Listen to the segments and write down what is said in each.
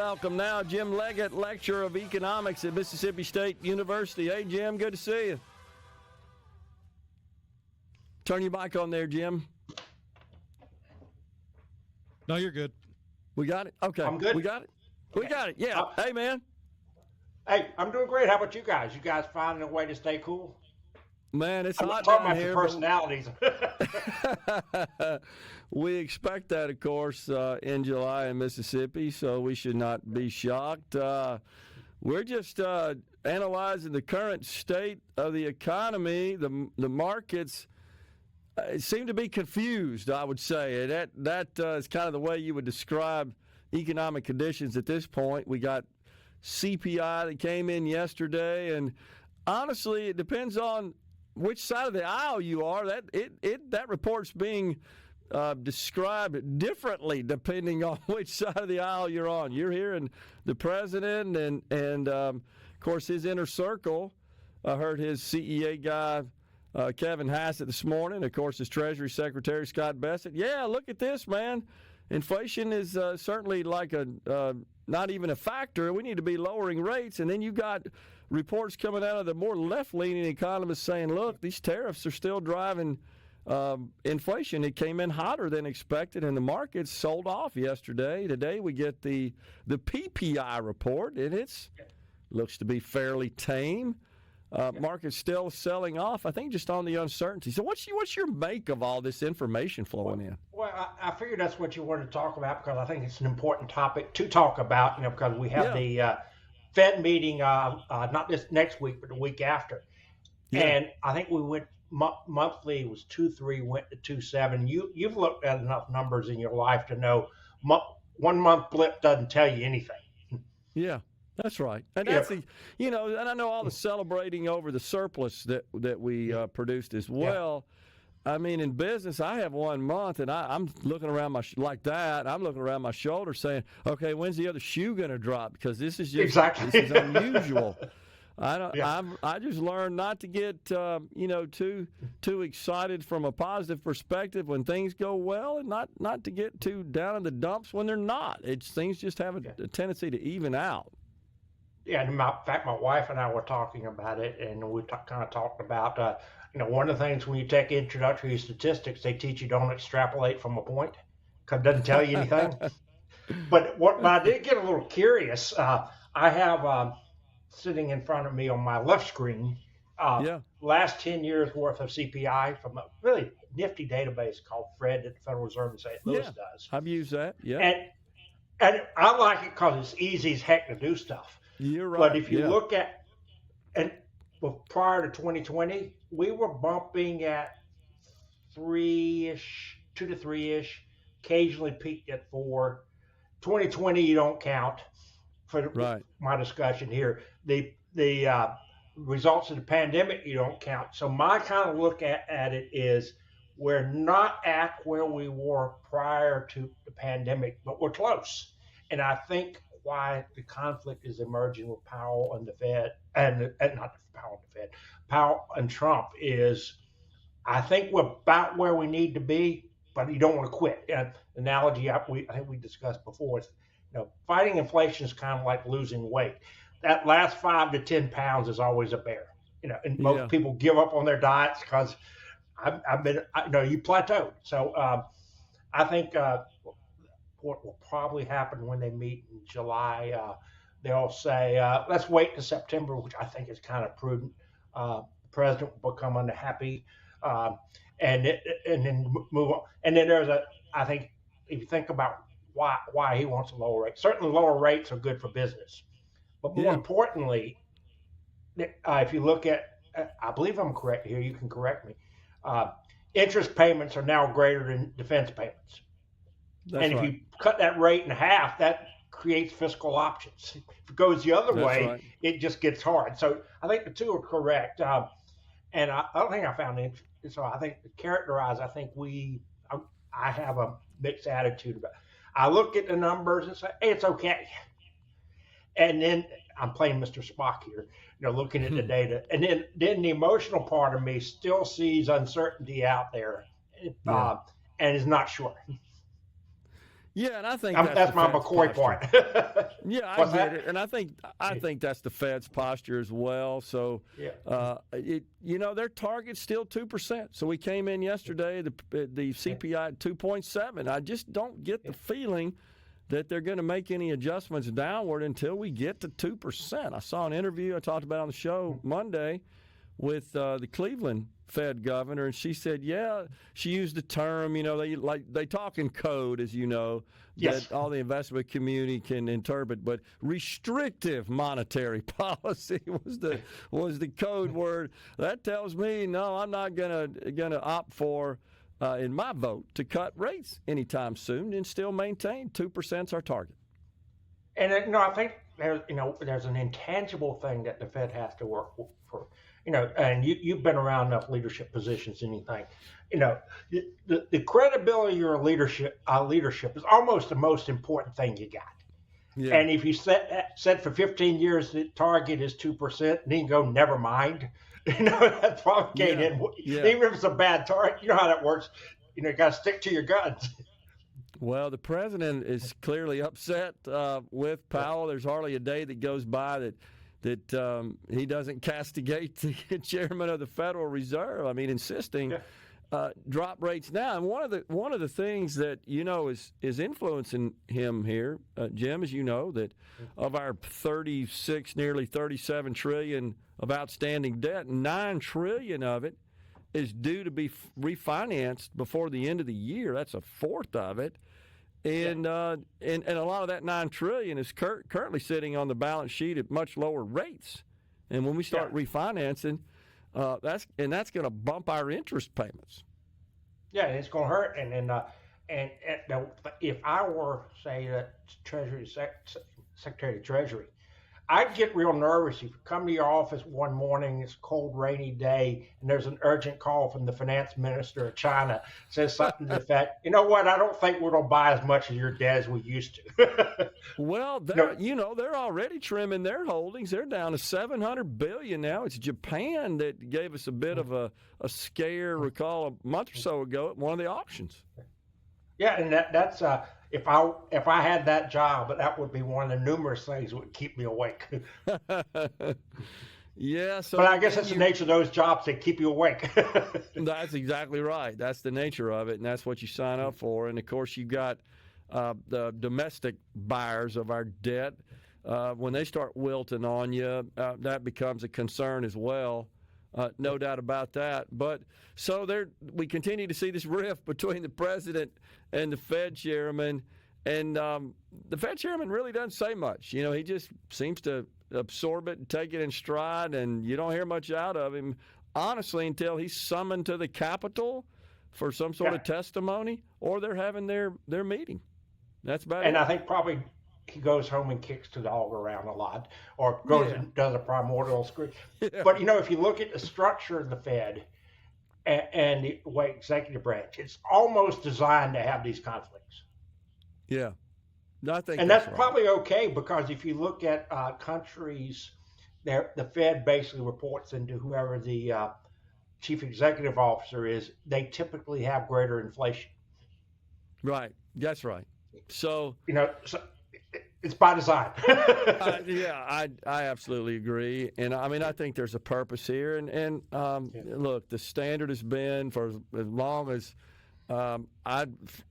welcome now Jim Leggette, Lecturer of Economics at Mississippi State University. Hey, Jim, good to see you. Turn your mic on there, Jim. No, you're good. We got it? Okay. I'm good. We got it? We got it, yeah. Hey, man. Hey, I'm doing great. How about you guys? You guys finding a way to stay cool? Man, it's hot talking down about here. the personalities. We expect that, of course, in July in Mississippi, so we should not be shocked. We're just analyzing the current state of the economy. The markets seem to be confused, I would say. That is kind of the way you would describe economic conditions at this point. We got CPI that came in yesterday, and honestly, it depends on which side of the aisle you are. That report's being described differently depending on which side of the aisle you're on. You're hearing the president and of course, his inner circle. I heard his CEA guy, Kevin Hassett, this morning. Of course, his Treasury Secretary, Scott Bessent. Yeah, look at this, man. Inflation is certainly like not even a factor. We need to be lowering rates. And then you got reports coming out of the more left-leaning economists saying, look, these tariffs are still driving inflation. It came in hotter than expected, and the markets sold off yesterday. Today we get the PPI report, and it looks to be fairly tame. Market's still selling off, I think, just on the uncertainty. So what's your make of all this information flowing in? Well, I figured that's what you wanted to talk about because I think it's an important topic to talk about, because we have the Fed meeting not this next week, but the week after. Yeah. And I think we went monthly, it was 2.3, went to 2.7. You've looked at enough numbers in your life to know 1 month blip doesn't tell you anything. Yeah. That's right, and that's and I know all the celebrating over the surplus that we produced as well. Yeah. I mean, in business, I have 1 month, and I'm looking around I'm looking around my shoulder, saying, "Okay, when's the other shoe going to drop?" Because this is just this is unusual. I just learned not to get too excited from a positive perspective when things go well, and not to get too down in the dumps when they're not. Things just have a tendency to even out. Yeah, in fact, my wife and I were talking about it, and we kind of talked about, one of the things when you take introductory statistics, they teach you don't extrapolate from a point because it doesn't tell you anything. But I did get a little curious. I have sitting in front of me on my left screen last 10 years worth of CPI from a really nifty database called FRED that the Federal Reserve in St. Louis does. I've used that, yeah. And I like it because it's easy as heck to do stuff. You're right. But if you look at, prior to 2020, we were bumping at 3-ish, 2 to 3-ish, occasionally peaked at 4. 2020, you don't count for my discussion here. The results of the pandemic, you don't count. So my kind of look at it is we're not at where we were prior to the pandemic, but we're close. And I think why the conflict is emerging with Powell and the Fed, and not Powell and the Fed, Powell and Trump is, I think we're about where we need to be, but you don't want to quit. And the analogy I think we discussed before is, fighting inflation is kind of like losing weight. That last 5 to 10 pounds is always a bear. And most people give up on their diets because you plateaued. So I think what will probably happen when they meet in July, they'll say, let's wait to September, which I think is kind of prudent. The president will become unhappy and then move on. And then I think if you think about why he wants a lower rate, certainly lower rates are good for business. But more importantly, if you look at, I believe I'm correct here, you can correct me, interest payments are now greater than defense payments. If you cut that rate in half, that creates fiscal options. If it goes the other way, it just gets hard. So I think the two are correct. And the other thing I found interesting, so I think to characterize, I think I have a mixed attitude about it. I look at the numbers and say, hey, it's okay. And then I'm playing Mr. Spock here, looking at the data. And then the emotional part of me still sees uncertainty out there and is not sure. Yeah, and I think that's my McCoy part. Yeah, I get it, and I think that's the Fed's posture as well. So, their target's still 2%. So we came in yesterday, the CPI at 2.7. I just don't get the feeling that they're going to make any adjustments downward until we get to 2%. I saw an interview I talked about on the show Monday with the Cleveland Fed governor, and she said, she used the term, they talk in code, as you know, that all the investment community can interpret, but restrictive monetary policy was the code word. That tells me, no, I'm not gonna opt for, in my vote, to cut rates anytime soon and still maintain 2% is our target. And I think there's an intangible thing that the Fed has to work for. And you've been around enough leadership positions, anything. The credibility of your leadership is almost the most important thing you got. Yeah. And if you said for 15 years the target is 2%, then you go, never mind. That's probably even if it's a bad target. You know how that works. You got to stick to your guns. Well, the president is clearly upset with Powell. There's hardly a day that goes by that he doesn't castigate the chairman of the Federal Reserve. I mean, insisting drop rates now. And one of the things that is influencing him here, Jim, as you know, that of our 36, nearly 37 trillion of outstanding debt, 9 trillion of it is due to be refinanced before the end of the year. That's a fourth of it. And a lot of that $9 trillion is currently sitting on the balance sheet at much lower rates. And when we start refinancing, that's going to bump our interest payments. Yeah, it's going to hurt. And if I were, say, Secretary of Treasury, I'd get real nervous if you come to your office one morning, it's a cold, rainy day, and there's an urgent call from the finance minister of China, says something to the effect, you know what, I don't think we're going to buy as much of your debt as we used to. Well, they're already trimming their holdings. They're down to $700 billion now. It's Japan that gave us a bit of a scare, recall, a month or so ago at one of the auctions. Yeah, and that's if I had that job, that would be one of the numerous things that would keep me awake. Yeah. So, but I guess that's the nature of those jobs, they keep you awake. That's exactly right. That's the nature of it, and that's what you sign up for. And, of course, you've got the domestic buyers of our debt. When they start wilting on you, that becomes a concern as well. No doubt about that. But so we continue to see this rift between the president and the Fed chairman. And the Fed chairman really doesn't say much. He just seems to absorb it and take it in stride, and you don't hear much out of him, honestly, until he's summoned to the Capitol for some sort of testimony, or they're having their meeting. That's about it. And I think probably he goes home and kicks the dog around a lot, or goes and does a primordial scream. Yeah. But, if you look at the structure of the Fed and the way executive branch, it's almost designed to have these conflicts. Yeah. No, I think that's probably okay, because if you look at countries, the Fed basically reports into whoever the chief executive officer is. They typically have greater inflation. Right. That's right. So it's by design. I absolutely agree. And I think there's a purpose here. And look, the standard has been for as long as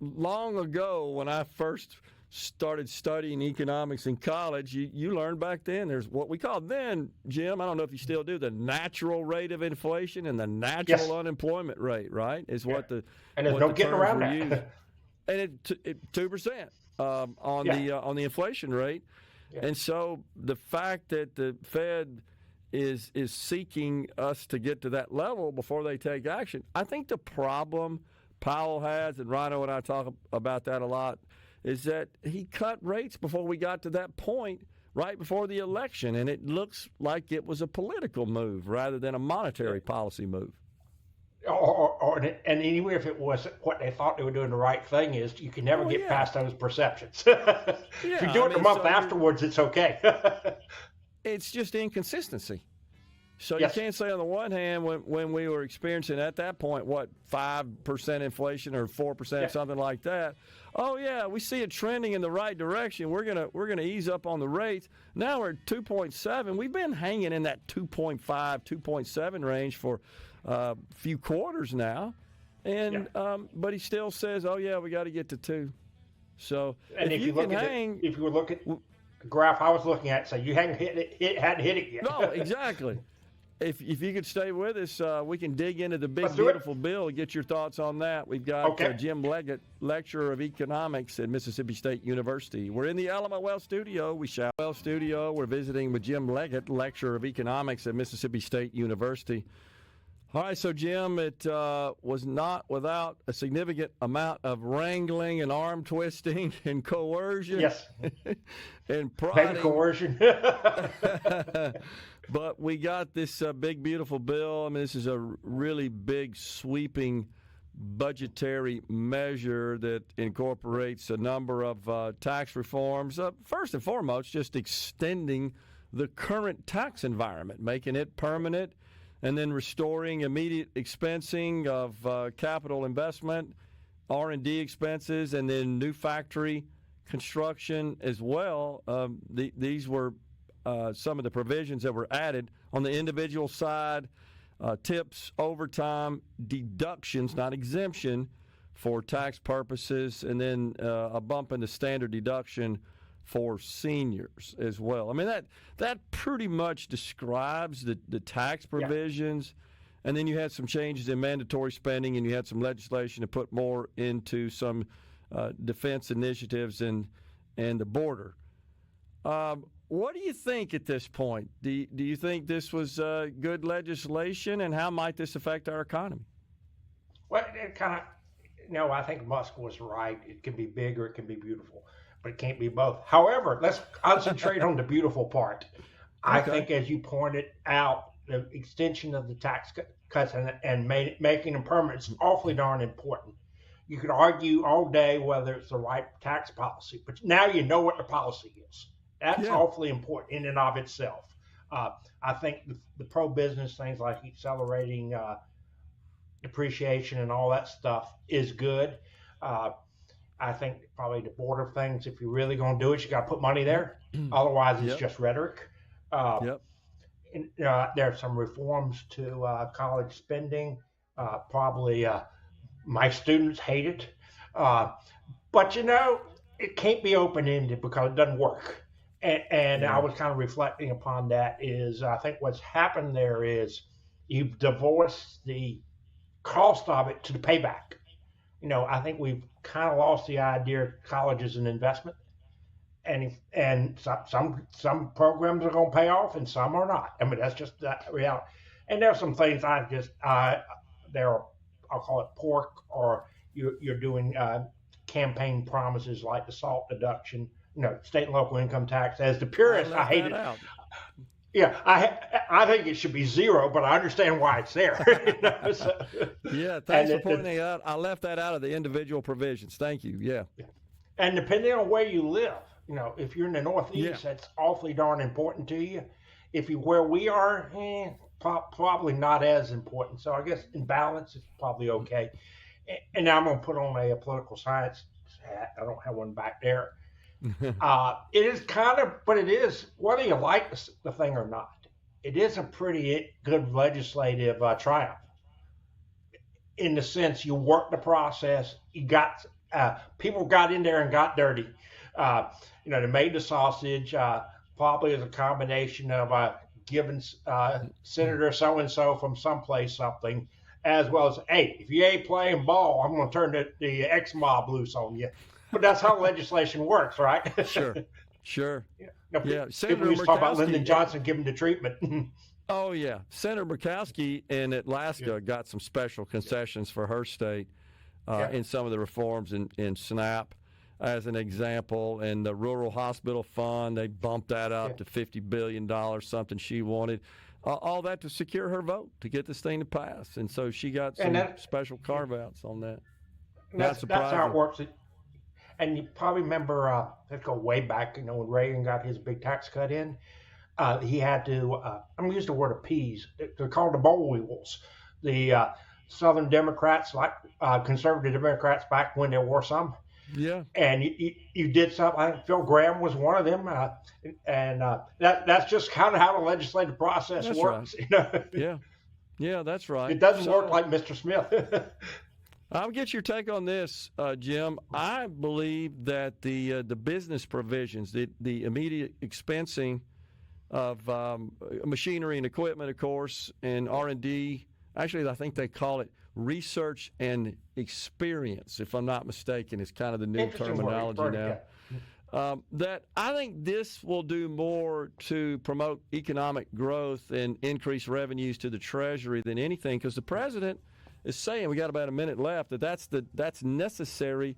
long ago when I first started studying economics in college, you learned back then there's what we called then, Jim, I don't know if you still do, the natural rate of inflation and the natural unemployment rate, right? Is what the and there's no getting around that. And it 2%. On the inflation rate. Yeah. And so the fact that the Fed is seeking us to get to that level before they take action, I think the problem Powell has, and Rhino and I talk about that a lot, is that he cut rates before we got to that point right before the election, and it looks like it was a political move rather than a monetary policy move. And even if it was what they thought they were doing the right thing, is you can never get past those perceptions. If you do it a month afterwards, it's okay. It's just inconsistency. So Yes. you can't say on the one hand when we were experiencing at that point, 5% inflation or 4%, something like that. Oh yeah, we see it trending in the right direction. We're gonna ease up on the rates. Now we're at 2.7. We've been hanging in that 2.5, 2.7 range for a few quarters now, and but he still says, oh yeah, we got to get to 2. So and if you look at it, if you look at the graph I was looking at, say you hadn't hit it yet. No, exactly. If you could stay with us, we can dig into the big, beautiful bill and get your thoughts on that. We've got Jim Leggette, lecturer of economics at Mississippi State University. We're in the LMOL studio. We're visiting with Jim Leggette, lecturer of economics at Mississippi State University. All right, so Jim, it was not without a significant amount of wrangling and arm twisting and coercion. Yes. And prodding. Coercion. But we got this big, beautiful bill. I mean, this is a really big, sweeping budgetary measure that incorporates a number of tax reforms. First and foremost, just extending the current tax environment, making it permanent, and then restoring immediate expensing of capital investment, R&D expenses, and then new factory construction as well. These were some of the provisions that were added on the individual side, tips, overtime, deductions, not exemption, for tax purposes, and then a bump in the standard deduction for seniors as well. I mean, that pretty much describes the tax provisions. And then you had some changes in mandatory spending, and you had some legislation to put more into some defense initiatives and the border. What do you think at this point? Do you think this was good legislation, and how might this affect our economy? Well, it kind of, I think Musk was right. It can be big or it can be beautiful, but it can't be both. However, let's concentrate on the beautiful part. I think, as you pointed out, the extension of the tax cuts and making them permanent is awfully darn important. You could argue all day whether it's the right tax policy, but now you know what the policy is. That's awfully important in and of itself. I think the pro-business things like accelerating depreciation and all that stuff is good. I think probably the border things, if you're really going to do it, you got to put money there. Otherwise, it's just rhetoric. And, there are some reforms to college spending. Probably my students hate it. But, it can't be open-ended because it doesn't work. And I was kind of reflecting upon that is I think what's happened there is you've divorced the cost of it to the payback. I think we've kind of lost the idea of college as an investment. And some programs are going to pay off and some are not. I mean, that's just that reality. And there's some things I'll call it pork, or you're doing campaign promises like the SALT deduction, state and local income tax. As the purist, I hate it. Yeah, I think it should be zero, but I understand why it's there. Thanks for pointing that out. I left that out of the individual provisions. Thank you. Yeah. And depending on where you live, if you're in the Northeast, that's awfully darn important to you. If you're where we are, probably not as important. So I guess in balance, it's probably okay. And now I'm going to put on a political science hat. I don't have one back there. It is but it is, whether you like the thing or not, it is a pretty good legislative triumph. In the sense, you work the process, you got people got in there and got dirty. They made the sausage, probably as a combination of giving Senator so-and-so from someplace something, as well as, hey, if you ain't playing ball, I'm going to turn the X-Mob loose on you. But that's how legislation works, right? Sure. Senator people used to talk about Lyndon Johnson giving the treatment. Oh, yeah. Senator Murkowski in Alaska got some special concessions for her state in some of the reforms in SNAP, as an example. And the Rural Hospital Fund, they bumped that up to $50 billion, something she wanted. All that to secure her vote, to get this thing to pass. And so she got some special carve-outs on that. That's how it works. And you probably remember, let's go way back, when Reagan got his big tax cut in. he had to, I'm going to use the word appease. They're called the boll weevils. The Southern Democrats, like conservative Democrats back when there were some. Yeah. And you did something. I think Phil Graham was one of them. And that's just kind of how the legislative process works. Right. You know? Yeah. Yeah, that's right. It doesn't work like Mr. Smith. I'll get your take on this, Jim. I believe that the business provisions, the immediate expensing of machinery and equipment, of course, and R&D. Actually, I think they call it research and experience, if I'm not mistaken. It's kind of the new terminology now. That I think this will do more to promote economic growth and increase revenues to the Treasury than anything, because the president is saying, we got about a minute left, that's necessary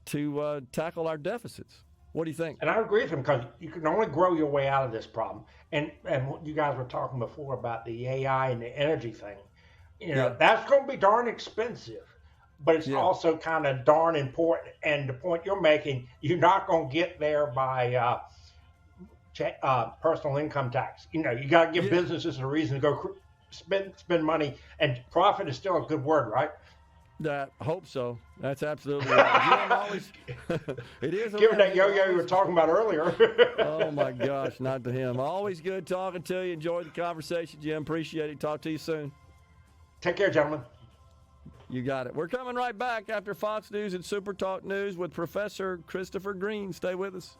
to tackle our deficits. What do you think? And I agree with him, because you can only grow your way out of this problem. And what you guys were talking before about the AI and the energy thing, that's going to be darn expensive, but it's also kind of darn important. And the point you're making, you're not going to get there by personal income tax. You got to give businesses a reason to go spend money, and profit is still a good word, right? I hope so. That's absolutely right. Jim always, it is. Given that yo-yo you were talking about earlier. Oh, my gosh, not to him. Always good talking to you. Enjoyed the conversation, Jim. Appreciate it. Talk to you soon. Take care, gentlemen. You got it. We're coming right back after Fox News and SuperTalk News with Professor Christopher Green. Stay with us.